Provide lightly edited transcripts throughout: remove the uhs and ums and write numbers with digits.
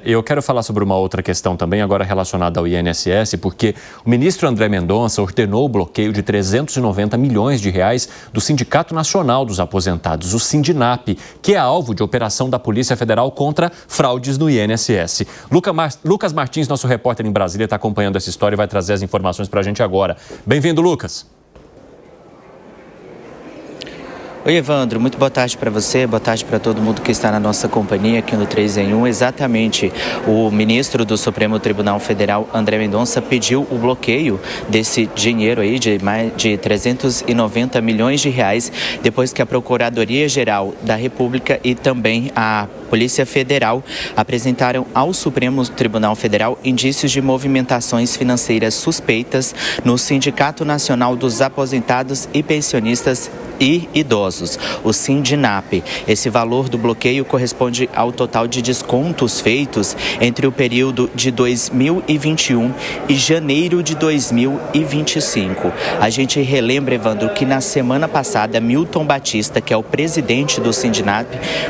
Eu quero falar sobre uma outra questão também, agora relacionada ao INSS, porque o ministro André Mendonça ordenou o bloqueio de 390 milhões de reais do Sindicato Nacional dos Aposentados, o Sindinap, que é alvo de operação da Polícia Federal contra fraudes no INSS. Lucas Martins, nosso repórter em Brasília, está acompanhando essa história e vai trazer as informações para a gente agora. Bem-vindo, Lucas. Oi, Evandro, muito boa tarde para você, boa tarde para todo mundo que está na nossa companhia aqui no 3 em 1. Exatamente, o ministro do Supremo Tribunal Federal, André Mendonça, pediu o bloqueio desse dinheiro aí de mais de 390 milhões de reais, depois que a Procuradoria-Geral da República e também a Polícia Federal apresentaram ao Supremo Tribunal Federal indícios de movimentações financeiras suspeitas no Sindicato Nacional dos Aposentados e Pensionistas e Idosos, o Sindinap. Esse valor do bloqueio corresponde ao total de descontos feitos entre o período de 2021 e janeiro de 2025. A gente relembra, Evandro, que na semana passada, Milton Batista, que é o presidente do Sindinap,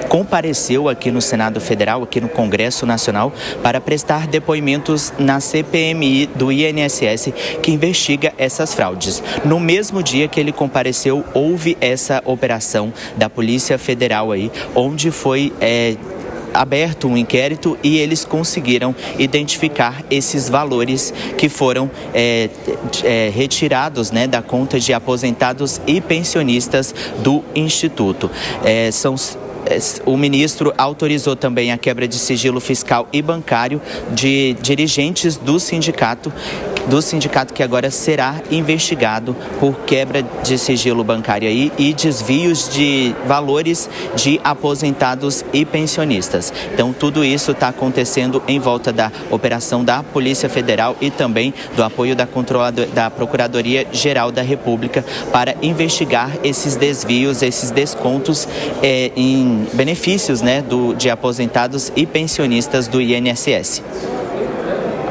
compareceu aqui no Senado Federal, aqui no Congresso Nacional, para prestar depoimentos na CPMI do INSS, que investiga essas fraudes. No mesmo dia que ele compareceu, houve essa operação da Polícia Federal aí, onde foi aberto um inquérito e eles conseguiram identificar esses valores que foram retirados, né, da conta de aposentados e pensionistas do Instituto. O ministro autorizou também a quebra de sigilo fiscal e bancário de dirigentes do sindicato que agora será investigado por quebra de sigilo bancário aí e desvios de valores de aposentados e pensionistas. Então, tudo isso está acontecendo em volta da operação da Polícia Federal e também do apoio da Procuradoria-Geral da República para investigar esses desvios, esses descontos em benefícios, né, de aposentados e pensionistas do INSS.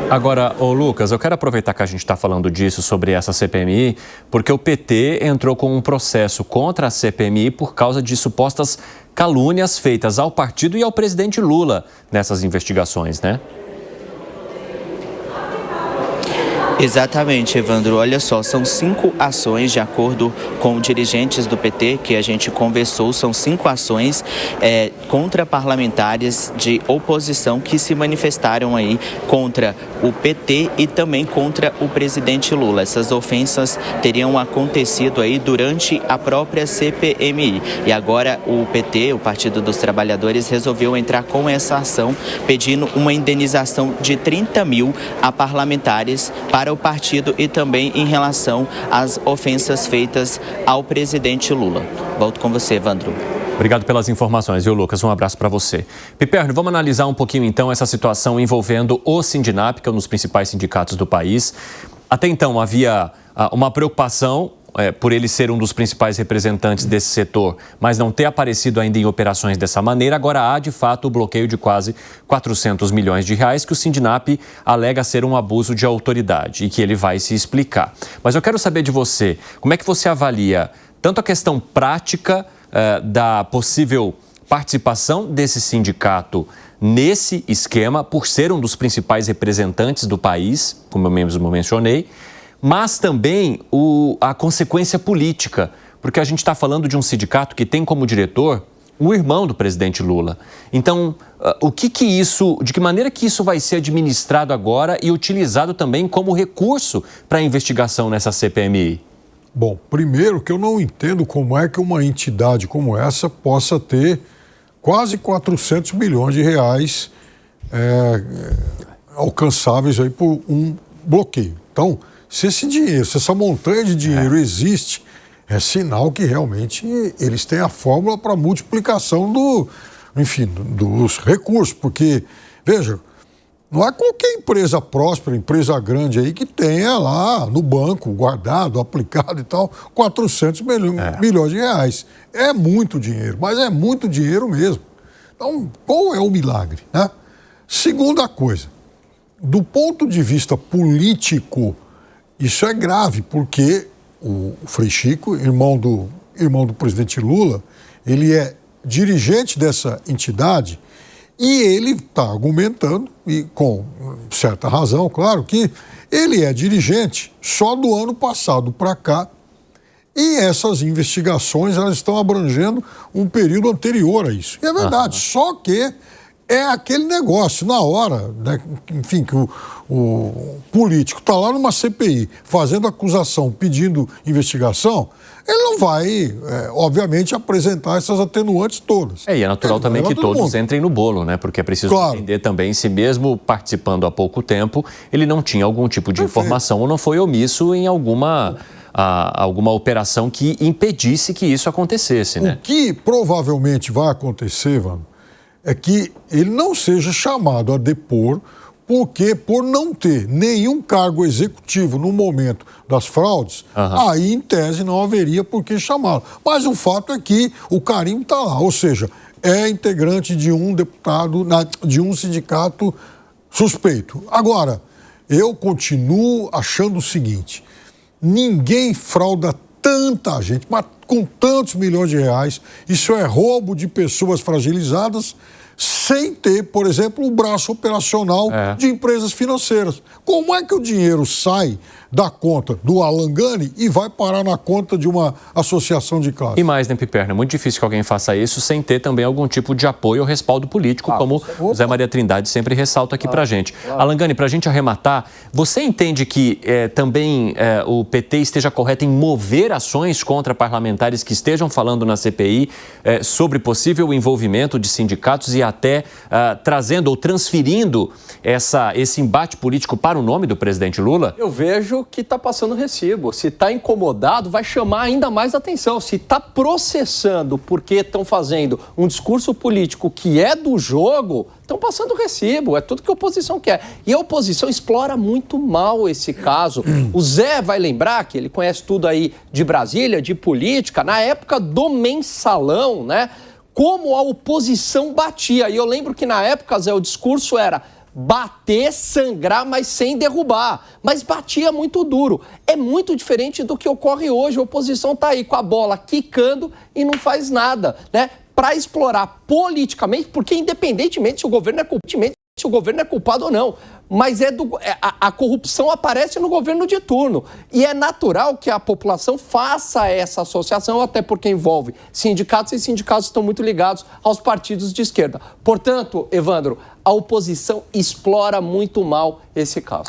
Agora, Lucas, eu quero aproveitar que a gente está falando disso, sobre essa CPMI, porque o PT entrou com um processo contra a CPMI por causa de supostas calúnias feitas ao partido e ao presidente Lula nessas investigações, né? Exatamente, Evandro. Olha só, são 5 ações, de acordo com dirigentes do PT que a gente conversou, são 5 ações contra parlamentares de oposição que se manifestaram aí contra o PT e também contra o presidente Lula. Essas ofensas teriam acontecido aí durante a própria CPMI. E agora o PT, o Partido dos Trabalhadores, resolveu entrar com essa ação pedindo uma indenização de 30 mil a parlamentares para o partido e também em relação às ofensas feitas ao presidente Lula. Volto com você, Evandro. Obrigado pelas informações, viu, Lucas? Um abraço para você. Piperno, vamos analisar um pouquinho, então, essa situação envolvendo o Sindinap, que é um dos principais sindicatos do país. Até então, havia uma preocupação por ele ser um dos principais representantes desse setor, mas não ter aparecido ainda em operações dessa maneira. Agora há, de fato, o bloqueio de quase 400 milhões de reais que o Sindinap alega ser um abuso de autoridade e que ele vai se explicar. Mas eu quero saber de você, como é que você avalia tanto a questão prática da possível participação desse sindicato nesse esquema, por ser um dos principais representantes do país, como eu mesmo mencionei, mas também a consequência política, porque a gente está falando de um sindicato que tem como diretor o irmão do presidente Lula. Então, de que maneira que isso vai ser administrado agora e utilizado também como recurso para a investigação nessa CPMI? Bom, primeiro que eu não entendo como é que uma entidade como essa possa ter quase 400 milhões de reais alcançáveis aí por um bloqueio. Então, se esse dinheiro, se essa montanha de dinheiro existe, é sinal que realmente eles têm a fórmula para multiplicação dos recursos. Porque, veja, não é qualquer empresa próspera, empresa grande aí que tenha lá no banco, guardado, aplicado e tal, 400 milhões de reais. É muito dinheiro, mas é muito dinheiro mesmo. Então, qual é o milagre, né? Segunda coisa, do ponto de vista político, isso é grave, porque o Frei Chico, irmão do presidente Lula, ele é dirigente dessa entidade E ele está argumentando, e com certa razão, claro, que ele é dirigente só do ano passado para cá, e essas investigações elas estão abrangendo um período anterior a isso. E é verdade, só que é aquele negócio, na hora, né, enfim, que o político está lá numa CPI fazendo acusação, pedindo investigação, ele não vai, obviamente, apresentar essas atenuantes todas. E é natural também que todos entrem no bolo, né? Porque é preciso entender também se mesmo participando há pouco tempo, ele não tinha algum tipo de informação ou não foi omisso em alguma operação que impedisse que isso acontecesse, né? O que provavelmente vai acontecer, Vano, é que ele não seja chamado a depor, porque por não ter nenhum cargo executivo no momento das fraudes, aí em tese não haveria por que chamá-lo. Mas o fato é que o carimbo está lá, ou seja, é integrante de um deputado, de um sindicato suspeito. Agora, eu continuo achando o seguinte, ninguém frauda tanta gente, mas com tantos milhões de reais, isso é roubo de pessoas fragilizadas, sem ter, por exemplo, o braço operacional de empresas financeiras. Como é que o dinheiro sai da conta do Alan Gani e vai parar na conta de uma associação de classe? E mais, né, Piperno? É muito difícil que alguém faça isso sem ter também algum tipo de apoio ou respaldo político, como o Zé Maria Trindade sempre ressalta aqui pra gente. Alan Gani, pra gente arrematar, você entende que também o PT esteja correto em mover ações contra parlamentares que estejam falando na CPI sobre possível envolvimento de sindicatos e até trazendo ou transferindo esse embate político para o nome do presidente Lula? Eu vejo que está passando recibo. Se está incomodado, vai chamar ainda mais atenção. Se está processando porque estão fazendo um discurso político que é do jogo, estão passando recibo. É tudo que a oposição quer. E a oposição explora muito mal esse caso. O Zé vai lembrar que ele conhece tudo aí de Brasília, de política, na época do mensalão, né? Como a oposição batia. E eu lembro que na época, Zé, o discurso era bater, sangrar, mas sem derrubar. Mas batia muito duro. É muito diferente do que ocorre hoje. A oposição está aí com a bola quicando e não faz nada, né? Para explorar politicamente, porque independentemente se o governo é culpado ou não, mas a corrupção aparece no governo de turno. E é natural que a população faça essa associação, até porque envolve sindicatos, e sindicatos estão muito ligados aos partidos de esquerda. Portanto, Evandro, a oposição explora muito mal esse caso.